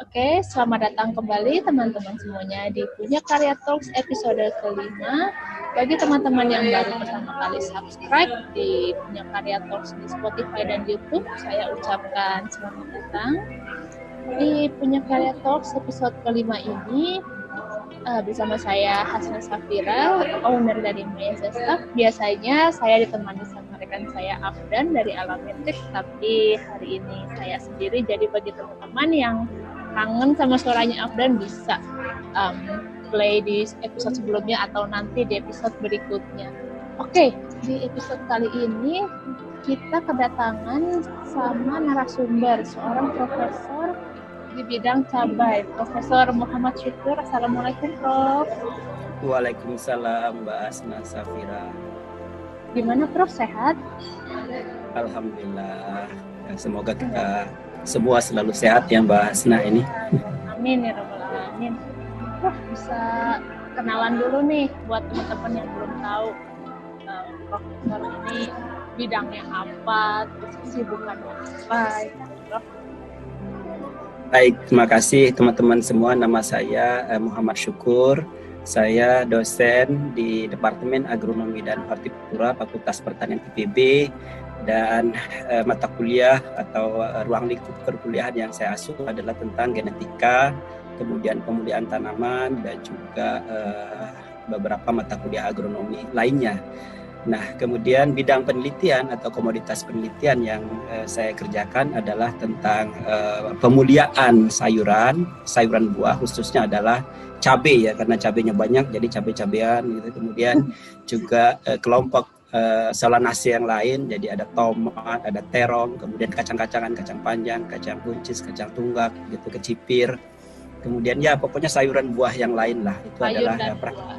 Oke, selamat datang kembali teman-teman semuanya di Punya Karya Talks episode kelima. Bagi teman-teman yang baru pertama kali subscribe di Punya Karya Talks di Spotify dan YouTube, saya ucapkan selamat datang. Di Punya Karya Talks episode kelima ini, bersama saya Hasna Safira, owner dari Maya Zestaf. Biasanya saya ditemani sama rekan saya Afdan dari Alametric, tapi hari ini saya sendiri. Jadi bagi teman-teman yang kangen sama suaranya Afdan bisa play di episode sebelumnya atau nanti di episode berikutnya. Oke, di episode kali ini kita kedatangan sama narasumber, seorang profesor di bidang cabai, Profesor Muhammad Syukur. Assalamualaikum, Prof. Waalaikumsalam, Mbak Hasna Safira. Gimana, Prof? Sehat? Alhamdulillah. Semoga kita semua selalu sehat ya, Mbak Hasna ini. Amin ya rabbal alamin. Prof, bisa kenalan dulu nih buat teman-teman yang belum tahu Profesor ini bidangnya apa, terus kesibukannya apa, Prof. Baik, terima kasih teman-teman semua. Nama saya Muhammad Syukur. Saya dosen di Departemen Agronomi dan Hortikultura Fakultas Pertanian IPB, dan mata kuliah atau ruang lingkup perkuliahan yang saya asuh adalah tentang genetika, kemudian pemulihan tanaman, dan juga beberapa mata kuliah agronomi lainnya. Nah, kemudian bidang penelitian atau komoditas penelitian yang saya kerjakan adalah tentang pemuliaan sayuran buah, khususnya adalah cabai ya, karena cabainya banyak, jadi cabai-cabean gitu. Kemudian juga kelompok solanacea yang lain, jadi ada tomat, ada terong, kemudian kacang-kacangan, kacang panjang, kacang buncis, kacang tunggak, gitu, kecipir. Kemudian ya pokoknya sayuran buah yang lain lah, itu adalah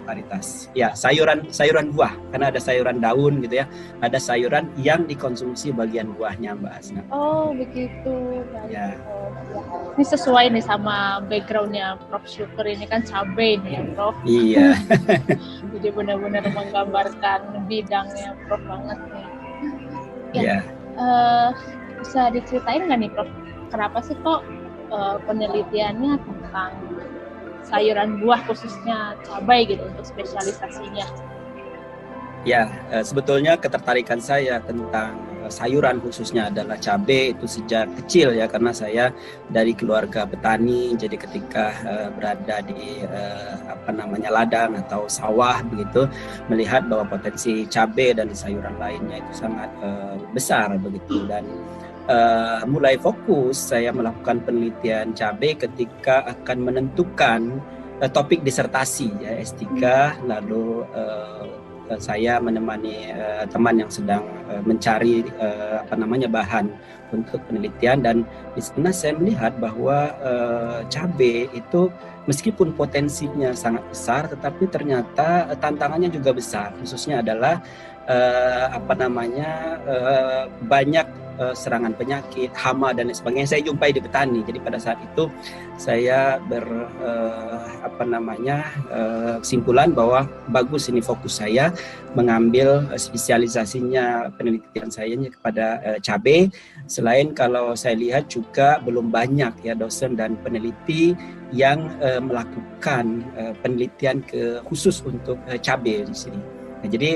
varietas. Ya, sayuran buah, karena ada sayuran daun gitu ya, ada sayuran yang dikonsumsi bagian buahnya, Mbak Hasna. Oh begitu. Baik. Ya. Ini sesuai nih sama backgroundnya Prof Syukur, ini kan cabai nih ya, Prof. Iya. Jadi benar-benar menggambarkan bidangnya Prof banget nih. Ya. Bisa diceritain nggak nih, Prof, kenapa sih kok penelitiannya tentang sayuran buah khususnya cabai gitu untuk spesialisasinya? Ya, sebetulnya ketertarikan saya tentang sayuran khususnya adalah cabai itu sejak kecil ya, karena saya dari keluarga petani. Jadi ketika berada di ladang atau sawah begitu, melihat bahwa potensi cabai dan sayuran lainnya itu sangat besar begitu, dan mulai fokus saya melakukan penelitian cabai ketika akan menentukan topik disertasi ya, S3, lalu saya menemani teman yang sedang mencari bahan untuk penelitian, dan di sana saya melihat bahwa cabai itu meskipun potensinya sangat besar, tetapi ternyata tantangannya juga besar, khususnya adalah banyak serangan penyakit, hama dan lain sebagainya saya jumpai di petani. Jadi pada saat itu saya kesimpulan bahwa bagus ini fokus saya mengambil spesialisasinya penelitian saya kepada cabai. Selain kalau saya lihat juga belum banyak ya dosen dan peneliti yang melakukan penelitian khusus untuk cabai di sini. Nah, jadi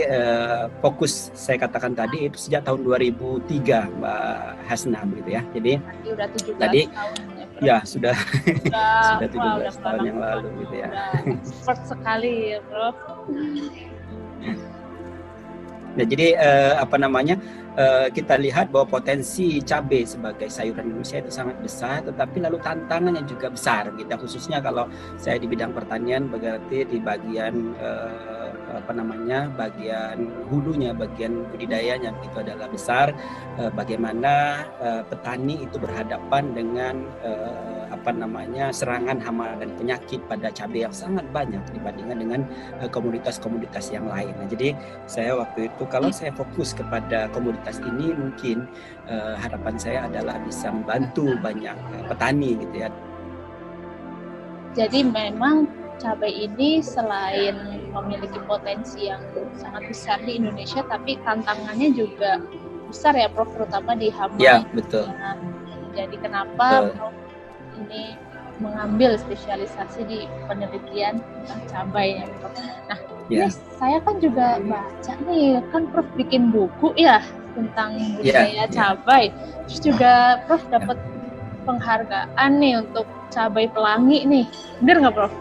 fokus saya katakan tadi itu sejak tahun 2003, Mbak Hasna begitu ya. Jadi udah 17 tadi tahun ya sudah 17 tahun yang lalu gitu ya. Expert sekali ya, Prof. Nah, jadi kita lihat bahwa potensi cabai sebagai sayuran Indonesia itu sangat besar, tetapi lalu tantangannya juga besar gitu. Khususnya kalau saya di bidang pertanian, berarti di bagian bagian hulunya, bagian budidayanya itu adalah besar. Bagaimana petani itu berhadapan dengan serangan hama dan penyakit pada cabai yang sangat banyak dibandingkan dengan komoditas-komoditas yang lain. Nah, jadi saya waktu itu kalau saya fokus kepada komoditas ini, mungkin harapan saya adalah bisa membantu banyak petani gitu ya. Jadi memang cabai ini selain memiliki potensi yang sangat besar di Indonesia, tapi tantangannya juga besar ya, Prof, terutama di hama. Ya, betul. Jadi kenapa Prof ini mengambil spesialisasi di penelitian tentang cabai ya Prof. Nah, Ya. ini saya kan juga baca nih, kan Prof bikin buku ya tentang budidaya cabai. Terus juga Prof dapat penghargaan nih untuk cabai pelangi nih. Bener nggak Prof?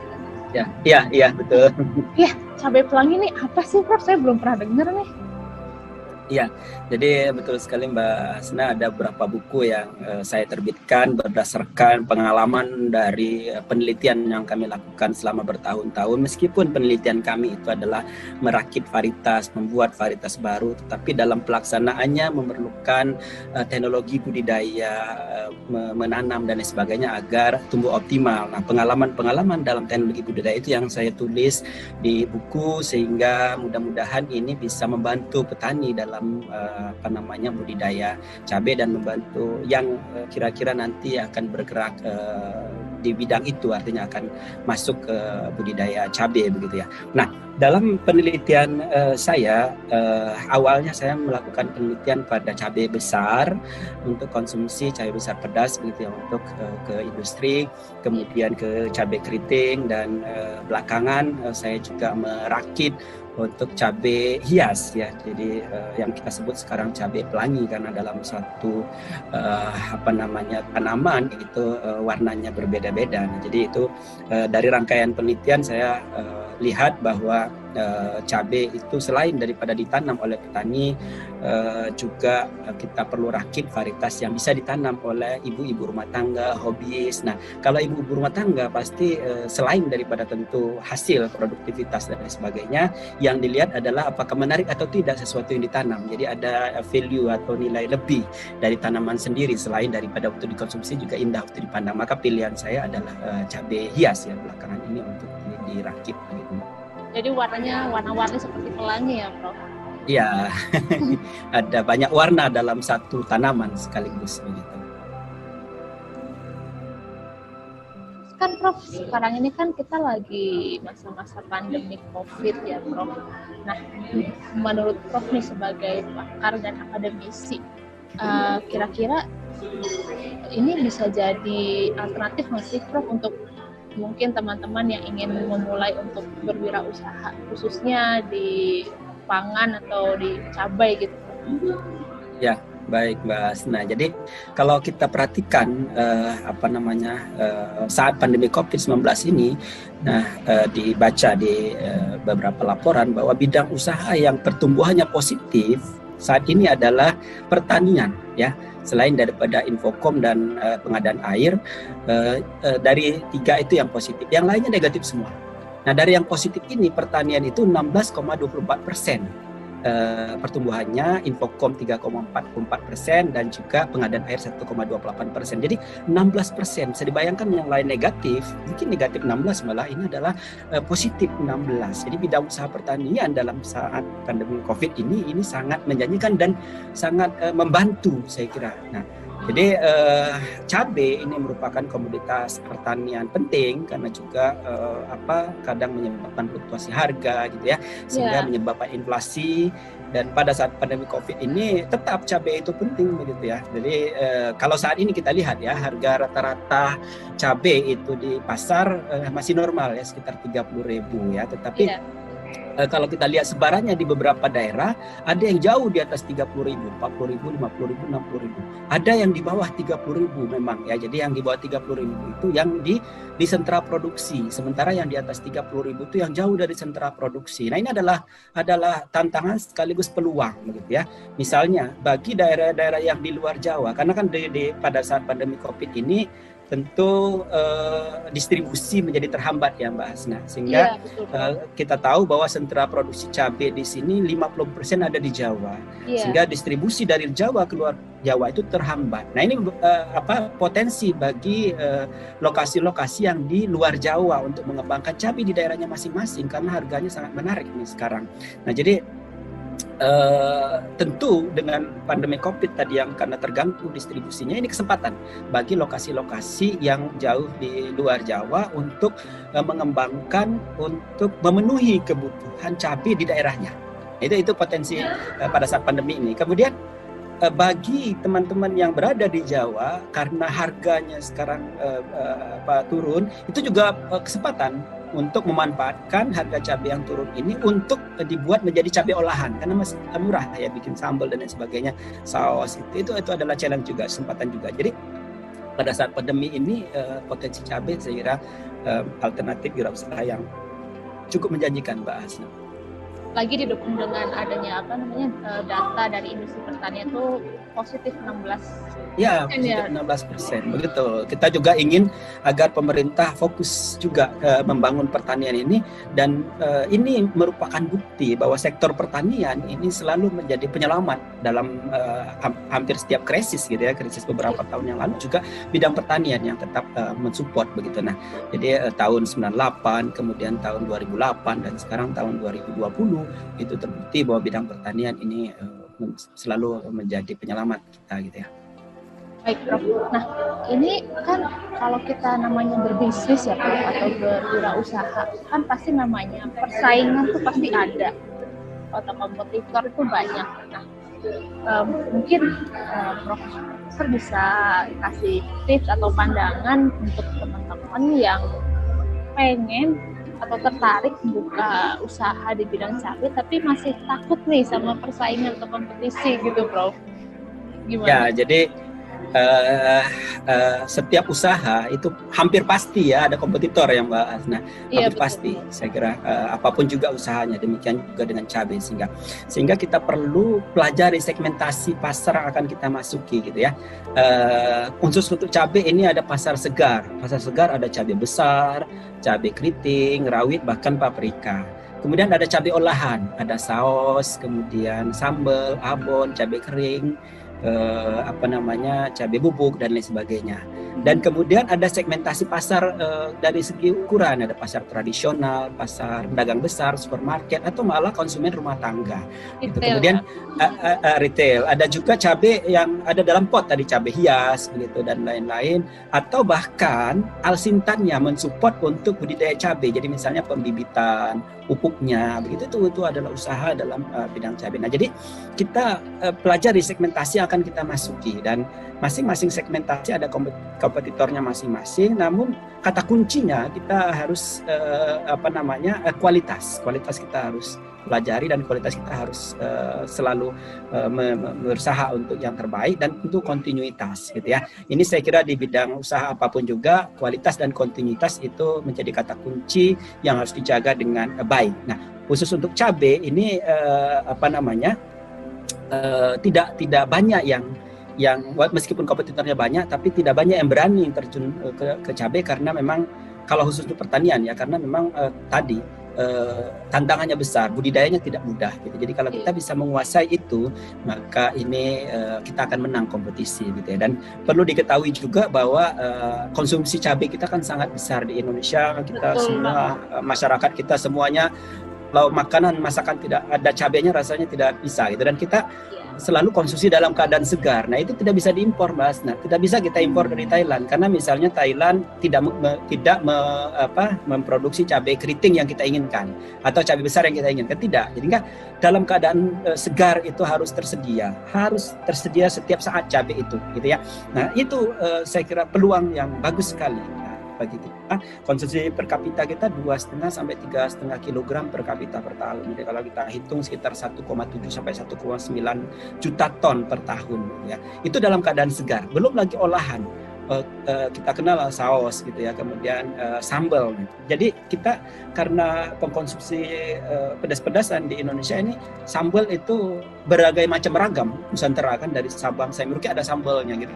Iya, betul. Iya, cabai pelangi nih apa sih Prof? Saya belum pernah dengar nih. Iya, jadi betul sekali Mbak Asna, ada beberapa buku yang saya terbitkan berdasarkan pengalaman dari penelitian yang kami lakukan selama bertahun-tahun. Meskipun penelitian kami itu adalah merakit varietas, membuat varietas baru, tetapi dalam pelaksanaannya memerlukan teknologi budidaya, menanam dan lain sebagainya agar tumbuh optimal. Nah, pengalaman-pengalaman dalam teknologi budidaya itu yang saya tulis di buku, sehingga mudah-mudahan ini bisa membantu petani dalam budidaya cabai dan membantu yang kira-kira nanti akan bergerak di bidang itu, artinya akan masuk ke budidaya cabai begitu ya. Nah, dalam penelitian saya awalnya saya melakukan penelitian pada cabai besar untuk konsumsi, cabai besar pedas begitu ya, untuk ke industri, kemudian ke cabai keriting, dan belakangan saya juga merakit untuk cabai hias ya, jadi yang kita sebut sekarang cabai pelangi, karena dalam suatu tanaman itu warnanya berbeda-beda. Nah, jadi itu dari rangkaian penelitian saya lihat bahwa cabai itu selain daripada ditanam oleh petani, juga kita perlu rakit varietas yang bisa ditanam oleh ibu-ibu rumah tangga, hobis. Nah, kalau ibu-ibu rumah tangga pasti selain daripada tentu hasil, produktivitas dan lain sebagainya, yang dilihat adalah apakah menarik atau tidak sesuatu yang ditanam. Jadi ada value atau nilai lebih dari tanaman sendiri, selain daripada waktu dikonsumsi juga indah waktu dipandang. Maka pilihan saya adalah cabai hias ya belakangan ini untuk dirakit gitu. Jadi warnanya warna-warni seperti pelangi ya Prof? Iya, ada banyak warna dalam satu tanaman sekaligus begitu. Kan Prof, sekarang ini kan kita lagi masa-masa pandemi COVID ya Prof. Nah, menurut Prof nih sebagai pakar dan akademisi, kira-kira ini bisa jadi alternatif nggak sih Prof untuk mungkin teman-teman yang ingin memulai untuk berwirausaha, khususnya di pangan atau di cabai gitu? Ya, baik Mbak Asna. Jadi kalau kita perhatikan saat pandemi COVID-19 ini, dibaca di beberapa laporan bahwa bidang usaha yang pertumbuhannya positif saat ini adalah pertanian ya. Selain daripada Infokom dan pengadaan air, dari 3 itu yang positif, yang lainnya negatif semua. Nah, dari yang positif ini pertanian itu 16,24% pertumbuhannya, Infokom 3,44% dan juga pengadaan air 1,28%. Jadi 16%. Bisa dibayangkan yang lain negatif, mungkin negatif 16, malah ini adalah positif 16. Jadi bidang usaha pertanian dalam saat pandemi Covid ini sangat menjanjikan dan sangat membantu saya kira. Nah, jadi cabai ini merupakan komoditas pertanian penting karena juga kadang menyebabkan fluktuasi harga gitu ya, sehingga menyebabkan inflasi. Dan pada saat pandemi Covid ini tetap cabai itu penting begitu ya. Jadi kalau saat ini kita lihat ya, harga rata-rata cabai itu di pasar masih normal ya, sekitar 30.000 ya, tetapi kalau kita lihat sebarannya di beberapa daerah, ada yang jauh di atas 30.000, 40.000, 50.000, 60.000. Ada yang di bawah 30.000 memang ya. Jadi yang di bawah 30.000 itu yang di sentra produksi. Sementara yang di atas 30.000 itu yang jauh dari sentra produksi. Nah, ini adalah tantangan sekaligus peluang begitu ya. Misalnya bagi daerah-daerah yang di luar Jawa, karena kan pada saat pandemi Covid ini tentu distribusi menjadi terhambat ya Mbak Hasna, sehingga kita tahu bahwa sentra produksi cabai di sini 50% ada di Jawa, sehingga distribusi dari Jawa keluar Jawa itu terhambat. Nah, ini potensi bagi lokasi-lokasi yang di luar Jawa untuk mengembangkan cabai di daerahnya masing-masing, karena harganya sangat menarik nih sekarang. Nah, jadi tentu dengan pandemi Covid tadi yang karena terganggu distribusinya, ini kesempatan bagi lokasi-lokasi yang jauh di luar Jawa untuk mengembangkan, untuk memenuhi kebutuhan cabai di daerahnya. Itu potensi pada saat pandemi ini. Kemudian bagi teman-teman yang berada di Jawa, karena harganya sekarang turun, itu juga kesempatan untuk memanfaatkan harga cabai yang turun ini untuk dibuat menjadi cabai olahan, karena masih murah ya, bikin sambal dan lain sebagainya, saus itu adalah challenge juga, kesempatan juga. Jadi pada saat pandemi ini potensi cabai saya kira alternatif wirausaha yang cukup menjanjikan, Mbak Hasna. Lagi didukung dengan adanya data dari industri pertanian itu positif 16%. Ya, positif 16%. Begitu. Kita juga ingin agar pemerintah fokus juga membangun pertanian ini, dan ini merupakan bukti bahwa sektor pertanian ini selalu menjadi penyelamat dalam hampir setiap krisis gitu ya. Krisis beberapa tahun yang lalu juga bidang pertanian yang tetap mensupport begitu. Nah, jadi tahun 98, kemudian tahun 2008 dan sekarang tahun 2020 itu terbukti bahwa bidang pertanian ini selalu menjadi penyelamat kita gitu ya. Baik, Prof. Nah, ini kan kalau kita namanya berbisnis ya, Prof, atau berwirausaha, kan pasti namanya persaingan tuh pasti ada. Atau kompetitor itu banyak. Nah, mungkin Profesor bisa kasih tips atau pandangan untuk teman-teman yang pengen atau tertarik buka usaha di bidang cabai tapi masih takut nih sama persaingan atau kompetisi gitu, Prof. Gimana? Ya, jadi setiap usaha itu hampir pasti ya ada kompetitor ya Mbak Hasna. Hampir pasti, saya kira apapun juga usahanya, demikian juga dengan cabai, sehingga kita perlu pelajari segmentasi pasar yang akan kita masuki gitu ya. Khusus untuk cabai ini ada pasar segar ada cabai besar, cabai keriting, rawit, bahkan paprika. Kemudian ada cabai olahan, ada saus, kemudian sambal, abon, cabai kering, cabai bubuk dan lain sebagainya. Dan kemudian ada segmentasi pasar dari segi ukuran, ada pasar tradisional, pasar pedagang besar, supermarket, atau malah konsumen rumah tangga. Itu kemudian retail. Ada juga cabai yang ada dalam pot, tadi cabai hias begitu dan lain-lain, atau bahkan alsintannya mensupport untuk budidaya cabai. Jadi misalnya pembibitan, pupuknya, begitu itu adalah usaha dalam bidang cabai. Nah, jadi kita pelajari segmentasi yang akan kita masuki, dan masing-masing segmentasi ada kompetitornya masing-masing. Namun kata kuncinya kita harus kualitas kita harus pelajari, dan kualitas kita harus selalu berusaha untuk yang terbaik, dan untuk kontinuitas gitu ya. Ini saya kira di bidang usaha apapun juga kualitas dan kontinuitas itu menjadi kata kunci yang harus dijaga dengan baik. Nah, khusus untuk cabai ini tidak banyak yang meskipun kompetitornya banyak, tapi tidak banyak yang berani terjun ke cabai, karena memang kalau khusus untuk pertanian ya, karena memang tantangannya besar, budidayanya tidak mudah gitu. Jadi kalau kita bisa menguasai itu, maka ini kita akan menang kompetisi gitu ya. Dan perlu diketahui juga bahwa konsumsi cabai kita kan sangat besar di Indonesia. Kita semua masyarakat kita semuanya, kalau masakan tidak ada cabainya rasanya tidak bisa gitu, dan kita selalu konsumsi dalam keadaan segar. Nah, itu tidak bisa diimpor, Mas. Nah, tidak bisa kita impor dari Thailand, karena misalnya Thailand tidak memproduksi cabai keriting yang kita inginkan, atau cabai besar yang kita inginkan, tidak. Jadi dalam keadaan segar itu harus tersedia setiap saat cabai itu gitu ya. Nah, itu saya kira peluang yang bagus sekali bagi kita. Konsumsi per kapita kita 2,5 sampai 3,5 kg per kapita per tahun. Jadi kalau kita hitung sekitar 1,7 sampai 1,9 juta ton per tahun ya. Itu dalam keadaan segar. Belum lagi olahan. Kita kenal saus gitu ya, kemudian sambal. Jadi kita karena pengkonsumsi pedas-pedasan di Indonesia ini, sambal itu berbagai macam ragam. Nusantara kan dari Sabang sampai Merauke ada sambalnya gitu.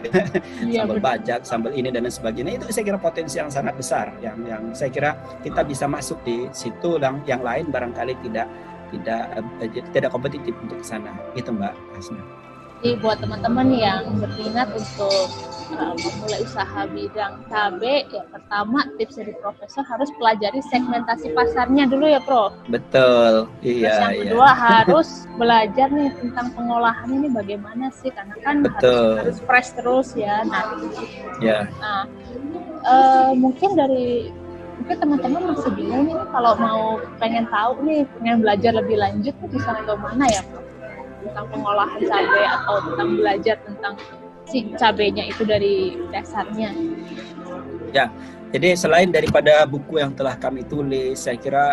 Sambal bajak, sambal ini dan lain sebagainya. Itu saya kira potensi yang sangat besar yang saya kira kita bisa masuk di situ, dan yang lain barangkali tidak kompetitif untuk ke sana. Itu Mbak Hasna. Jadi buat teman-teman yang berminat untuk memulai usaha bidang cabai, ya pertama tips dari Profesor harus pelajari segmentasi pasarnya dulu ya, Prof. Betul. Iya. Terus yang kedua harus belajar nih tentang pengolahan ini bagaimana sih, karena kan harus fresh terus ya. Mungkin teman-teman masih bingung nih, kalau pengen tahu nih, pengen belajar lebih lanjut bisa ke mana ya, Prof? tentang pengolahan cabai atau tentang belajar tentang si cabainya itu dari dasarnya. Ya, jadi selain daripada buku yang telah kami tulis, saya kira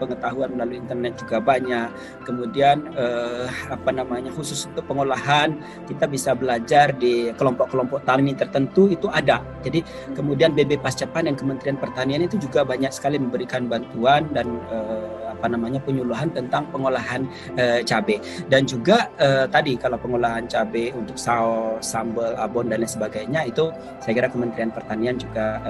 pengetahuan melalui internet juga banyak. Kemudian khusus untuk pengolahan kita bisa belajar di kelompok-kelompok tani tertentu itu ada. Jadi kemudian BB Pascapan dan Kementerian Pertanian itu juga banyak sekali memberikan bantuan dan penyuluhan tentang pengolahan cabai. Dan juga tadi kalau pengolahan cabai untuk saus, sambal, abon dan lain sebagainya itu saya kira Kementerian Pertanian juga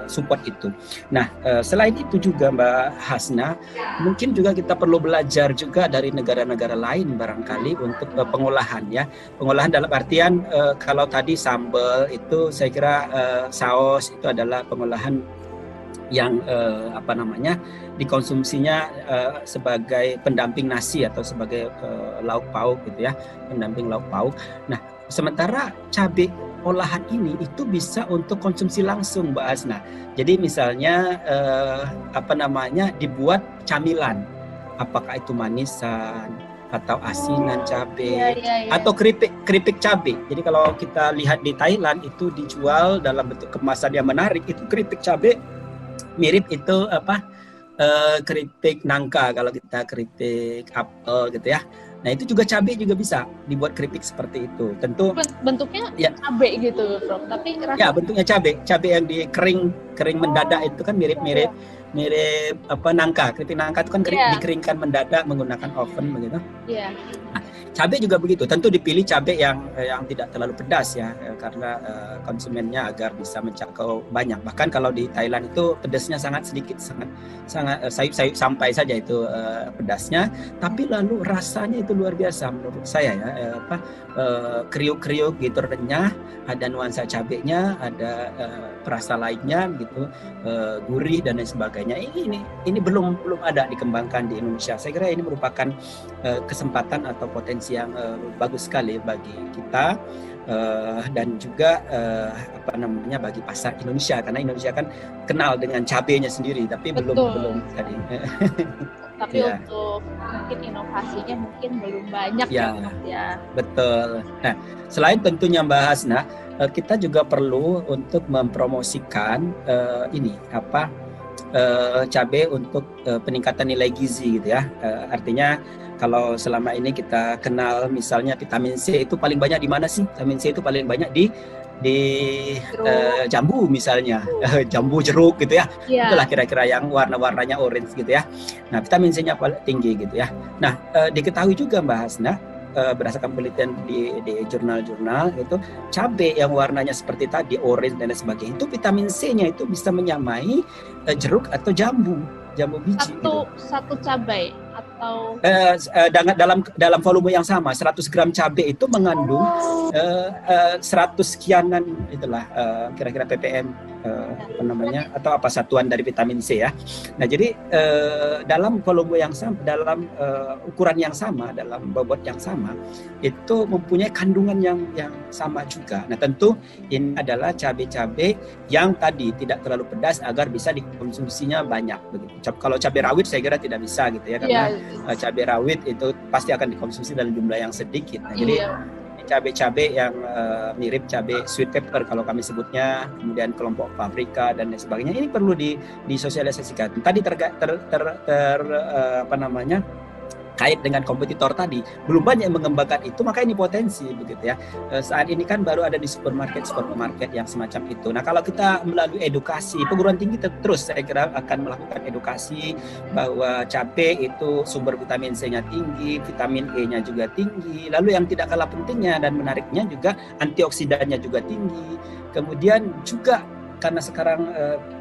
support itu. Nah, selain itu juga Mbak Hasna, mungkin juga kita perlu belajar juga dari negara-negara lain barangkali untuk pengolahan ya. Pengolahan dalam artian kalau tadi sambal itu saya kira saus itu adalah pengolahan yang dikonsumsinya sebagai pendamping nasi atau sebagai lauk pauk gitu ya, pendamping lauk pauk. Nah, sementara cabai olahan ini itu bisa untuk konsumsi langsung Mbak Hasna. Jadi misalnya dibuat camilan, apakah itu manisan atau asinan cabai atau keripik cabai. Jadi kalau kita lihat di Thailand itu dijual dalam bentuk kemasan yang menarik, itu keripik cabai mirip itu keripik nangka kalau kita keripik apel gitu ya. Nah itu juga cabai juga bisa dibuat keripik seperti itu. Tentu bentuknya cabai gitu, Prof. Tapi ya bentuknya cabai yang kering mendadak itu kan mirip nangka. Keripik nangka itu kan dikeringkan mendadak menggunakan oven begitu. Iya. Nah, cabai juga begitu. Tentu dipilih cabai yang tidak terlalu pedas ya, karena konsumennya agar bisa menjangkau banyak. Bahkan kalau di Thailand itu pedasnya sangat sedikit, sangat sayup-sayup sampai saja itu pedasnya. Tapi lalu rasanya itu luar biasa menurut saya ya. Kriuk-kriuk gitu, renyah, ada nuansa cabainya, ada perasa lainnya gitu, gurih dan lain sebagainya. Ini belum ada dikembangkan di Indonesia. Saya kira ini merupakan kesempatan atau potensi yang bagus sekali bagi kita dan juga bagi pasar Indonesia, karena Indonesia kan kenal dengan cabainya sendiri tapi belum tadi. Tapi untuk mungkin inovasinya mungkin belum banyak ya. Betul. Nah, selain tentunya Mbak Hasna, kita juga perlu untuk mempromosikan cabai untuk peningkatan nilai gizi gitu ya. Artinya kalau selama ini kita kenal misalnya vitamin C itu paling banyak di mana sih? Vitamin C itu paling banyak di jambu misalnya, jambu jeruk gitu ya. Itulah kira-kira yang warna-warnanya orange gitu ya. Nah, vitamin C-nya paling tinggi gitu ya. Nah, diketahui juga Mbak Hasna, berdasarkan penelitian di jurnal-jurnal itu cabai yang warnanya seperti tadi orange dan lain sebagainya itu vitamin C-nya itu bisa menyamai jeruk atau jambu biji. Satu cabai atau dalam volume yang sama 100 gram cabai itu mengandung 100 sekianan itulah kira-kira ppm atau satuan dari vitamin C ya. Nah jadi dalam volume yang sama, dalam ukuran yang sama, dalam bobot yang sama itu mempunyai kandungan yang sama juga. Nah tentu ini adalah cabai-cabai yang tadi tidak terlalu pedas agar bisa dikonsumsinya banyak begitu. Kalau cabai rawit saya kira tidak bisa gitu ya, karena cabai rawit itu pasti akan dikonsumsi dalam jumlah yang sedikit. Nah, jadi cabai-cabai yang mirip cabai sweet pepper kalau kami sebutnya, kemudian kelompok paprika dan lain sebagainya, ini perlu disosialisasikan. Tadi kait dengan kompetitor tadi belum banyak yang mengembangkan itu, maka ini potensi begitu ya. Saat ini kan baru ada di supermarket yang semacam itu. Nah kalau kita melalui edukasi, perguruan tinggi terus saya kira akan melakukan edukasi bahwa cabai itu sumber vitamin C-nya tinggi, vitamin E-nya juga tinggi, lalu yang tidak kalah pentingnya dan menariknya juga antioksidannya juga tinggi. Kemudian juga karena sekarang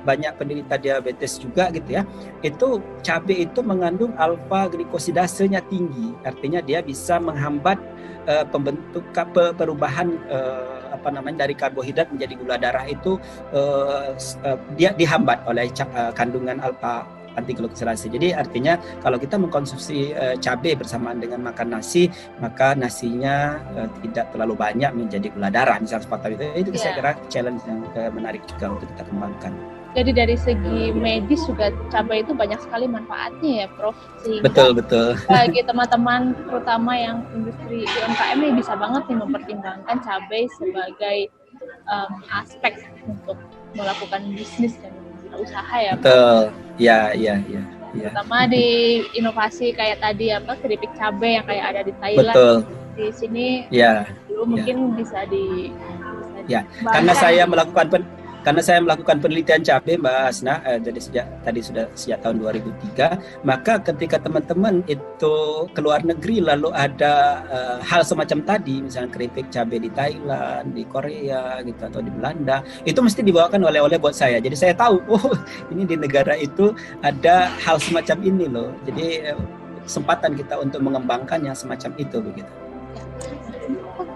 banyak penderita diabetes juga gitu ya, itu cabai itu mengandung alfa glikosidasenya tinggi, artinya dia bisa menghambat perubahan dari karbohidrat menjadi gula darah itu, dia dihambat oleh kandungan alfa antiglukosidase. Jadi artinya kalau kita mengkonsumsi cabai bersamaan dengan makan nasi, maka nasinya tidak terlalu banyak menjadi gula darah misalnya seperti itu. Itu saya kira challenge yang menarik juga untuk kita kembangkan. Jadi dari segi medis juga cabai itu banyak sekali manfaatnya ya, Prof. Betul, betul. Bagi teman-teman terutama yang industri UMKM ini bisa banget nih mempertimbangkan cabai sebagai aspek untuk melakukan bisnis dan usaha ya, Prof. Betul. Ya. Terutama di inovasi kayak tadi keripik cabai yang kayak ada di Thailand. Betul. Di sini dulu mungkin bisa karena saya melakukan penelitian cabai, Mbak Asna, jadi sejak tahun 2003, maka ketika teman-teman itu keluar negeri lalu ada hal semacam tadi, misalnya keripik cabai di Thailand, di Korea gitu atau di Belanda, itu mesti dibawakan oleh-oleh buat saya. Jadi saya tahu, ini di negara itu ada hal semacam ini loh. Jadi kesempatan kita untuk mengembangkan yang semacam itu begitu.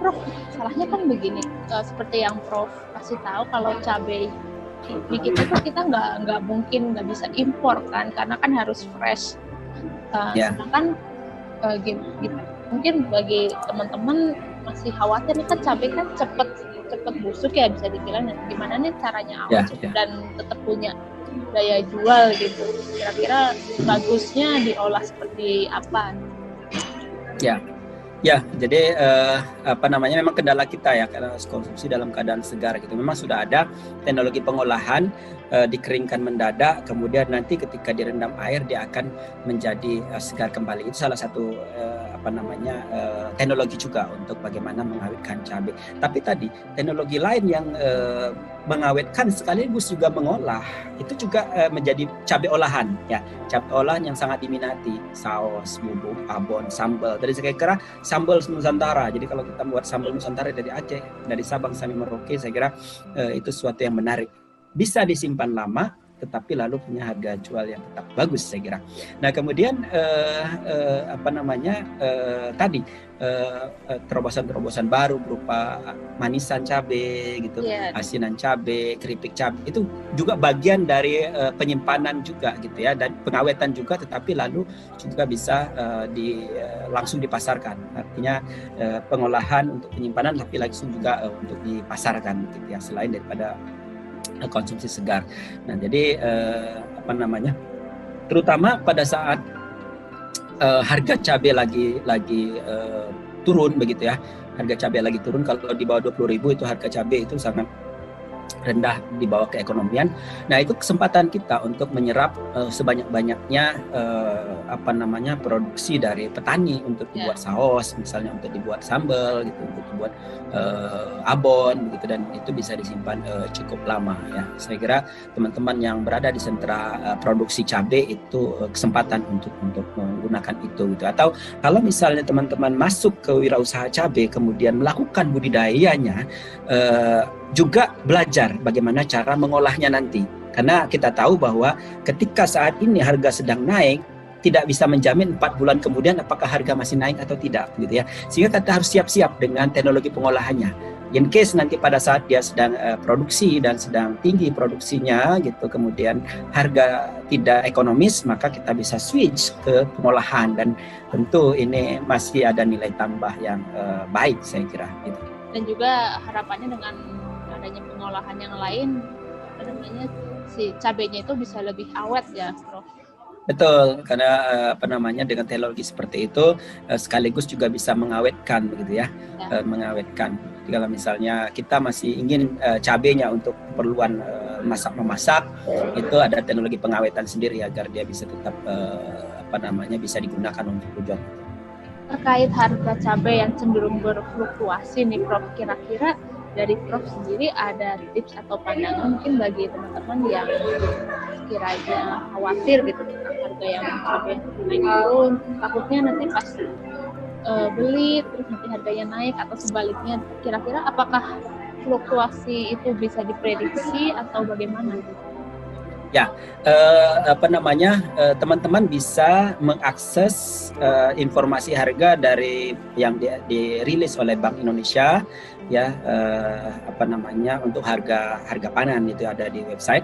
Prof, salahnya kan begini, seperti yang Prof kasih tahu, kalau cabai di kita tuh kita nggak bisa impor kan, karena kan harus fresh. Sedangkan mungkin bagi teman-teman masih khawatir nih kan cabai kan cepet busuk ya, bisa dibilang. Gimana nih caranya awet dan tetap punya daya jual gitu? Kira-kira bagusnya diolah seperti apa? Ya, jadi memang kendala kita ya, karena konsumsi dalam keadaan segar gitu. Memang sudah ada teknologi pengolahan, dikeringkan mendadak, kemudian nanti ketika direndam air dia akan menjadi segar kembali. Itu salah satu teknologi juga untuk bagaimana mengawetkan cabai. Tapi tadi teknologi lain yang mengawetkan sekaligus juga mengolah, itu juga menjadi cabai olahan ya. Cabai olahan yang sangat diminati, saus, bubuk, abon, sambal. Tadi saya kira sambal Nusantara. Jadi kalau kita buat sambal Nusantara dari Aceh, dari Sabang sampai Merauke, saya kira itu sesuatu yang menarik. Bisa disimpan lama, tetapi lalu punya harga jual yang tetap bagus, saya kira. Nah, kemudian terobosan-terobosan baru berupa manisan cabai gitu, asinan cabai, keripik cabai, itu juga bagian dari penyimpanan juga gitu ya, dan pengawetan juga, tetapi lalu juga bisa langsung dipasarkan. Artinya pengolahan untuk penyimpanan, tapi langsung juga untuk dipasarkan gitu ya, selain daripada konsumsi segar. Nah, jadi terutama pada saat harga cabai lagi turun begitu ya. Harga cabai lagi turun, kalau di bawah 20.000 itu harga cabai itu sangat rendah di bawah keekonomian. Nah, itu kesempatan kita untuk menyerap sebanyak-banyaknya produksi dari petani untuk dibuat saus, misalnya untuk dibuat sambal gitu, untuk dibuat abon begitu, dan itu bisa disimpan cukup lama ya. Saya kira teman-teman yang berada di sentra produksi cabai itu kesempatan untuk menggunakan itu gitu. Atau kalau misalnya teman-teman masuk ke wirausaha cabai kemudian melakukan budidayanya, juga belajar bagaimana cara mengolahnya nanti. Karena kita tahu bahwa ketika saat ini harga sedang naik, tidak bisa menjamin 4 bulan kemudian apakah harga masih naik atau tidak gitu ya. Sehingga kita harus siap-siap dengan teknologi pengolahannya. In case nanti pada saat dia sedang produksi dan sedang tinggi produksinya gitu, kemudian harga tidak ekonomis, maka kita bisa switch ke pengolahan, dan tentu ini masih ada nilai tambah yang baik, saya kira gitu. Dan juga harapannya dengan adanya pengolahan yang lain, si cabenya itu bisa lebih awet ya, Prof. Betul, karena dengan teknologi seperti itu sekaligus juga bisa mengawetkan begitu ya. Mengawetkan. Jadi kalau misalnya kita masih ingin cabenya untuk keperluan memasak, itu ada teknologi pengawetan sendiri agar dia bisa tetap bisa digunakan untuk tujuan. Terkait harga cabai yang cenderung berfluktuasi nih, Prof, kira-kira dari Prof sendiri ada tips atau pandangan mungkin bagi teman-teman yang kiranya khawatir gitu tentang harga yang cabai naik turun, takutnya nanti pas beli terus nanti harganya naik, atau sebaliknya, kira-kira apakah fluktuasi itu bisa diprediksi atau bagaimana? Ya, teman-teman bisa mengakses informasi harga dari yang dirilis oleh Bank Indonesia ya, untuk harga panen, itu ada di website.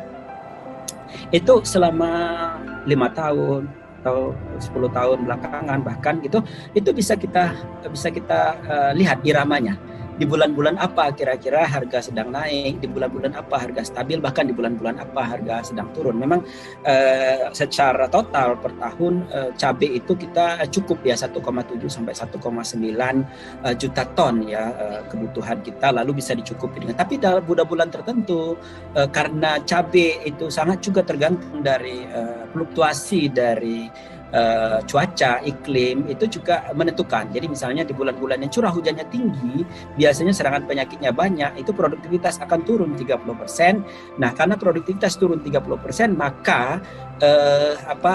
Itu selama 5 tahun atau 10 tahun belakangan bahkan gitu, itu bisa kita lihat iramanya. di bulan-bulan apa kira-kira harga sedang naik, di bulan-bulan apa harga stabil, bahkan di bulan-bulan apa harga sedang turun. Memang secara total per tahun cabai itu kita cukup ya 1,7 sampai 1,9 juta ton ya kebutuhan kita, lalu bisa dicukupi dengan. Tapi dalam bulan-bulan tertentu karena cabai itu sangat juga tergantung dari fluktuasi dari cuaca, iklim itu juga menentukan. Jadi misalnya di bulan-bulan yang curah hujannya tinggi, biasanya serangan penyakitnya banyak, itu produktivitas akan turun 30%. Nah, karena produktivitas turun 30%, maka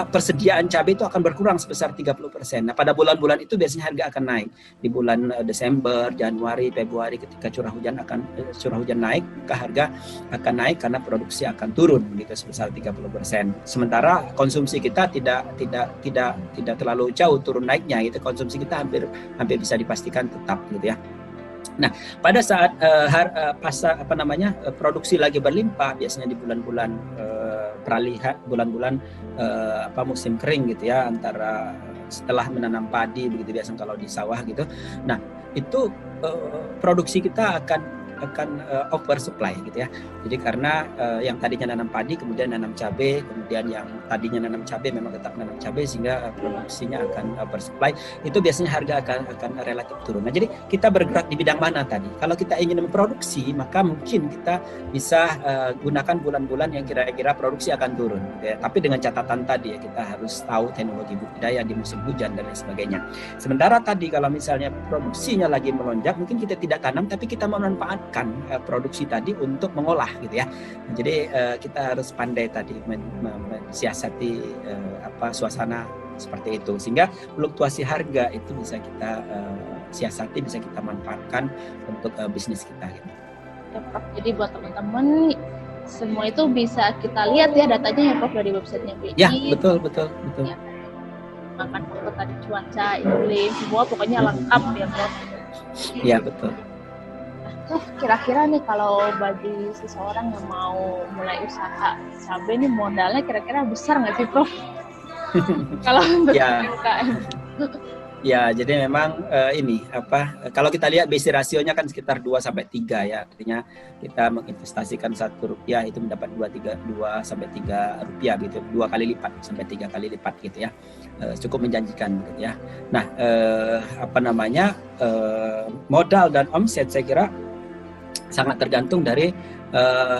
persediaan cabai itu akan berkurang sebesar 30%. Nah, pada bulan-bulan itu biasanya harga akan naik. Di bulan Desember, Januari, Februari ketika curah hujan naik, maka harga akan naik karena produksi akan turun gitu sebesar 30%. Sementara konsumsi kita tidak terlalu jauh turun naiknya, itu konsumsi kita hampir bisa dipastikan tetap gitu ya. Nah, pada saat produksi lagi berlimpah, biasanya di bulan-bulan peralihan, bulan-bulan musim kering gitu ya, antara setelah menanam padi begitu biasa kalau di sawah gitu. Nah, itu produksi kita akan oversupply gitu ya. Jadi karena yang tadinya nanam padi kemudian nanam cabai, kemudian yang tadinya nanam cabai memang tetap nanam cabai, sehingga produksinya akan oversupply. Itu biasanya harga akan relatif turun. Nah, jadi kita bergerak di bidang mana tadi? Kalau kita ingin memproduksi, maka mungkin kita bisa gunakan bulan-bulan yang kira-kira produksi akan turun gitu ya. Tapi dengan catatan tadi ya, kita harus tahu teknologi budidaya di musim hujan dan lain sebagainya. Sementara tadi kalau misalnya produksinya lagi melonjak, mungkin kita tidak tanam tapi kita memanfaatkan produksi tadi untuk mengolah gitu ya. Jadi kita harus pandai tadi mensiasati suasana seperti itu, sehingga fluktuasi harga itu bisa kita siasati, bisa kita manfaatkan untuk bisnis kita gitu. Ya, Prof. Jadi buat teman-teman semua itu bisa kita lihat ya datanya ya Prof dari websitenya BI. Ya, betul. Ya. Makan faktor tadi cuaca, iklim, semua pokoknya lengkap ya Prof. Ya, betul. Kira-kira nih kalau bagi seseorang yang mau mulai usaha cabai nih, modalnya kira-kira besar nggak sih Prof? Kalau untuk UMKM. Ya, jadi memang kalau kita lihat BC rasionya kan sekitar 2-3 ya. Artinya kita menginvestasikan Rp1 itu mendapat 2-3 rupiah gitu, 2 kali lipat sampai 3 kali lipat gitu ya. Cukup menjanjikan gitu ya. Nah, modal dan omset saya kira sangat tergantung dari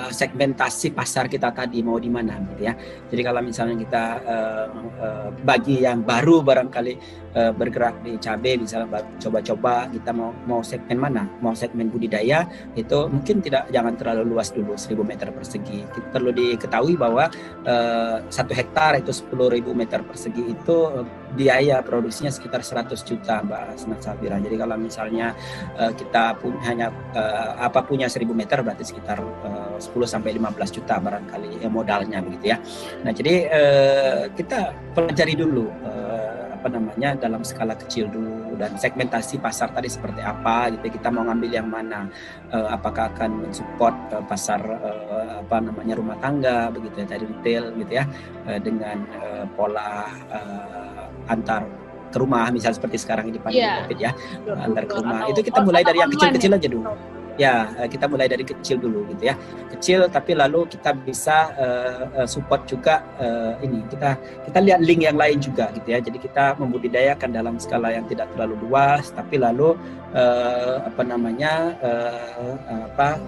segmentasi pasar kita tadi mau di mana gitu ya. Jadi kalau misalnya kita bagi yang baru barangkali bergerak di cabai, misalnya coba-coba kita mau segmen mana, mau segmen budidaya, itu mungkin jangan terlalu luas dulu, 1.000 meter persegi. Perlu diketahui bahwa 1 hektar itu 10.000 meter persegi itu biaya produksinya sekitar 100 juta Mbak Hasna Safira. Jadi kalau misalnya kita punya 1.000 meter berarti sekitar 10-15 juta barangkali modalnya begitu ya. Nah, jadi kita pelajari dulu dalam skala kecil dulu, dan segmentasi pasar tadi seperti apa gitu. Kita mau ngambil yang mana, apakah akan mensupport pasar rumah tangga begitu ya, dari retail gitu ya, dengan pola antar ke rumah, misalnya seperti sekarang ini pandemi Covid ya, antar ke rumah. Itu kita mulai dari yang kecil-kecil aja dulu. Ya, kita mulai dari kecil dulu gitu ya. Kecil tapi lalu kita bisa support juga kita lihat link yang lain juga gitu ya. Jadi kita membudidayakan dalam skala yang tidak terlalu luas, tapi lalu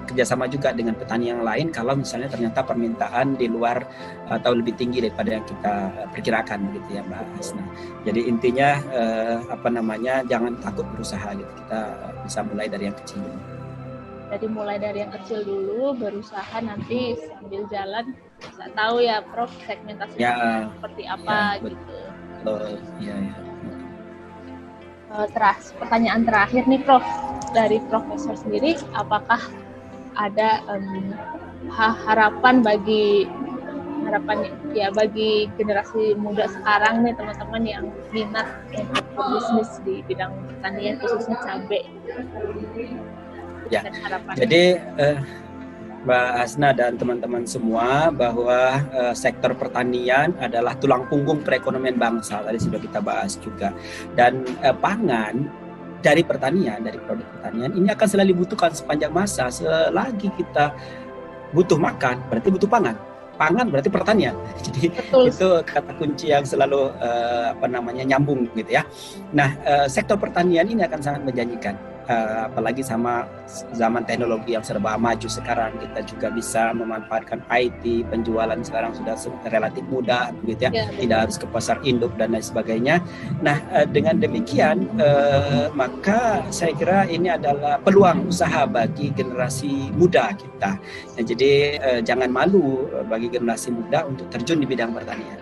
kerjasama juga dengan petani yang lain kalau misalnya ternyata permintaan di luar atau lebih tinggi daripada yang kita perkirakan gitu ya Mbak Hasna. Jadi intinya jangan takut berusaha gitu. Kita bisa mulai dari yang kecil dulu. Jadi mulai dari yang kecil dulu, berusaha, nanti sambil jalan bisa tahu ya Prof segmentasinya seperti apa gitu. Iya. Pertanyaan terakhir nih Prof, dari Profesor sendiri, apakah ada harapan bagi generasi muda sekarang nih, teman-teman yang minat untuk berbisnis di bidang pertanian khususnya cabai? Ya, jadi Mbak Hasna dan teman-teman semua, bahwa sektor pertanian adalah tulang punggung perekonomian bangsa, tadi sudah kita bahas juga. Dan pangan dari pertanian, dari produk pertanian ini akan selalu dibutuhkan sepanjang masa. Selagi kita butuh makan, berarti butuh pangan. Pangan berarti pertanian. Jadi Betul. itu kata kunci yang selalu nyambung gitu ya. Nah, sektor pertanian ini akan sangat menjanjikan. Apalagi sama zaman teknologi yang serba maju sekarang, kita juga bisa memanfaatkan IT, penjualan sekarang sudah relatif mudah gitu ya, tidak harus ke pasar induk dan lain sebagainya. Nah, dengan demikian maka saya kira ini adalah peluang usaha bagi generasi muda kita. Nah, jadi jangan malu bagi generasi muda untuk terjun di bidang pertanian.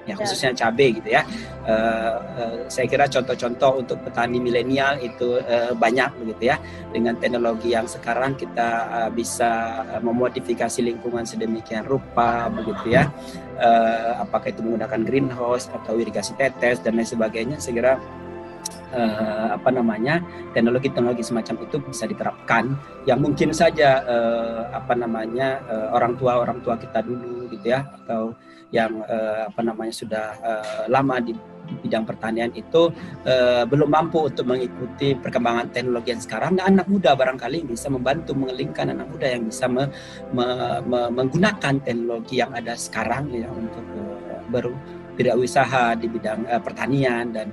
Ya, khususnya cabai gitu ya. Saya kira contoh-contoh untuk petani milenial itu banyak begitu ya. Dengan teknologi yang sekarang kita bisa memodifikasi lingkungan sedemikian rupa begitu ya. Apakah itu menggunakan greenhouse atau irigasi tetes dan lain sebagainya. Saya kira teknologi semacam itu bisa diterapkan yang mungkin saja orang tua kita dulu gitu ya, atau yang sudah lama di bidang pertanian itu belum mampu untuk mengikuti perkembangan teknologi yang sekarang. Nah, anak muda barangkali bisa membantu mengelingkan anak muda yang bisa menggunakan teknologi yang ada sekarang ya untuk berwirausaha di bidang pertanian dan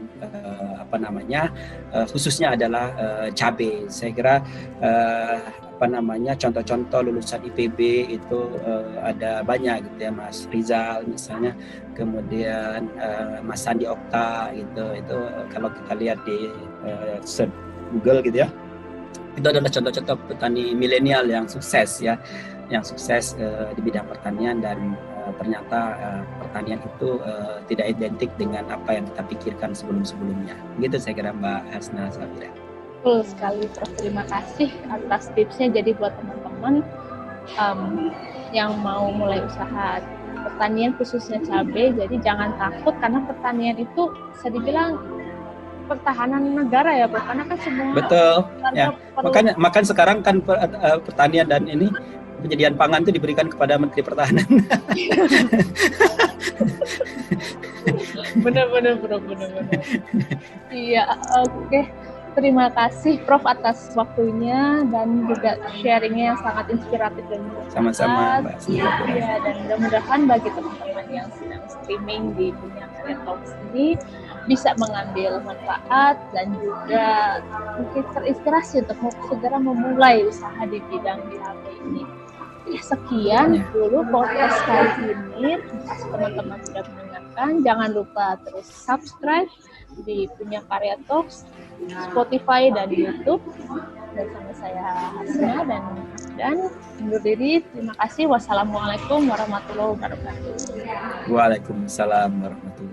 khususnya adalah cabai. Saya kira contoh-contoh lulusan IPB itu ada banyak gitu ya, Mas Rizal misalnya, kemudian Mas Sandi Okta gitu. Itu kalau kita lihat di search Google gitu ya, itu adalah contoh-contoh petani milenial yang sukses ya, di bidang pertanian. Dan ternyata pertanian itu tidak identik dengan apa yang kita pikirkan sebelum-sebelumnya. Gitu saya kira, Mbak Hasna Sabira. Betul sekali, Prof. Terima kasih atas tipsnya. Jadi buat teman-teman yang mau mulai usaha pertanian khususnya cabai, jadi jangan takut karena pertanian itu bisa dibilang pertahanan negara ya, Prof. Karena kan semua betul ya. Makanya sekarang kan pertanian dan ini penyediaan pangan itu diberikan kepada Menteri Pertahanan. Benar. Iya, oke. Terima kasih Prof atas waktunya dan juga sharingnya yang sangat inspiratif dan bermanfaat. Sama-sama, Mbak. Iya, dan mudah-mudahan bagi teman-teman yang sedang streaming di Punya Karya Talks ini bisa mengambil manfaat dan juga mungkin terinspirasi untuk segera memulai usaha di bidang BHP ini. Sekian dulu podcast kali ini. Terima kasih teman-teman sudah mendengarkan. Jangan lupa terus subscribe di Punya Karya Talks, Spotify dan YouTube. Bersama saya Hasna dan undur diri. Terima kasih. Wassalamualaikum warahmatullahi wabarakatuh. Waalaikumsalam warahmatullahi wabarakatuh.